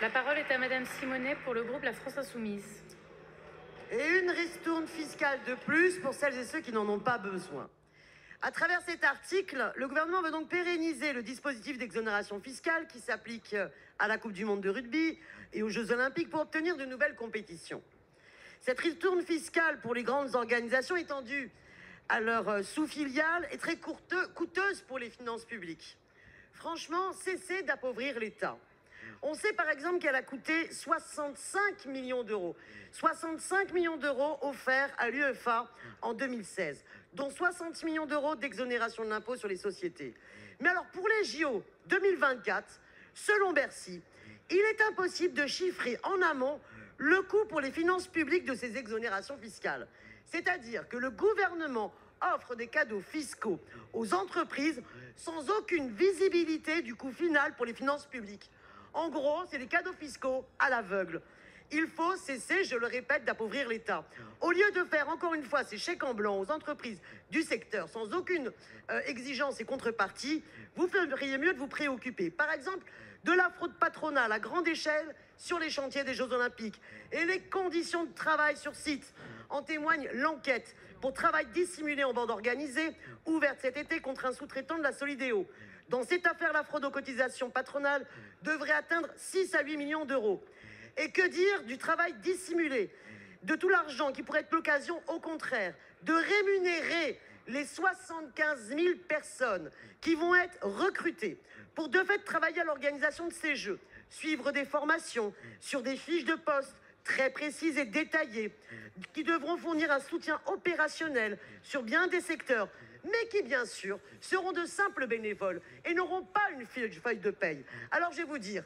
La parole est à Madame Simonet pour le groupe La France Insoumise. Et une ristourne fiscale de plus pour celles et ceux qui n'en ont pas besoin. À travers cet article, le gouvernement veut donc pérenniser le dispositif d'exonération fiscale qui s'applique à la Coupe du monde de rugby et aux Jeux Olympiques pour obtenir de nouvelles compétitions. Cette ristourne fiscale pour les grandes organisations étendue à leurs sous-filiales est très coûteuse pour les finances publiques. Franchement, cessez d'appauvrir l'État. On sait par exemple qu'elle a coûté 65 millions d'euros. 65 millions d'euros offerts à l'UEFA en 2016, dont 60 millions d'euros d'exonération de l'impôt sur les sociétés. Mais alors pour les JO 2024, selon Bercy, il est impossible de chiffrer en amont le coût pour les finances publiques de ces exonérations fiscales. C'est-à-dire que le gouvernement offre des cadeaux fiscaux aux entreprises sans aucune visibilité du coût final pour les finances publiques. En gros, c'est des cadeaux fiscaux à l'aveugle. Il faut cesser, je le répète, d'appauvrir l'État. Au lieu de faire encore une fois ces chèques en blanc aux entreprises du secteur sans aucune exigence et contrepartie, vous feriez mieux de vous préoccuper, par exemple, de la fraude patronale à grande échelle sur les chantiers des Jeux Olympiques et les conditions de travail sur site. En témoigne l'enquête pour travail dissimulé en bande organisée, ouverte cet été contre un sous-traitant de la Solidéo. Dans cette affaire, la fraude aux cotisations patronales devrait atteindre 6 à 8 millions d'euros. Et que dire du travail dissimulé, de tout l'argent qui pourrait être l'occasion, au contraire, de rémunérer les 75 000 personnes qui vont être recrutées pour de fait travailler à l'organisation de ces Jeux, suivre des formations sur des fiches de poste très précises et détaillées, qui devront fournir un soutien opérationnel sur bien des secteurs, mais qui, bien sûr, seront de simples bénévoles et n'auront pas une feuille de paye. Alors, je vais vous dire,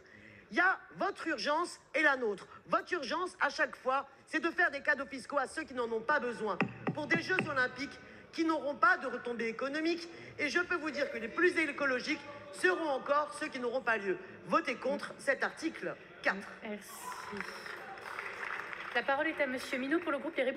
il y a votre urgence et la nôtre. Votre urgence, à chaque fois, c'est de faire des cadeaux fiscaux à ceux qui n'en ont pas besoin, pour des Jeux Olympiques qui n'auront pas de retombées économiques. Et je peux vous dire que les plus écologiques seront encore ceux qui n'auront pas lieu. Votez contre cet article 4. Merci. La parole est à Monsieur Minot pour le groupe Les Républicains.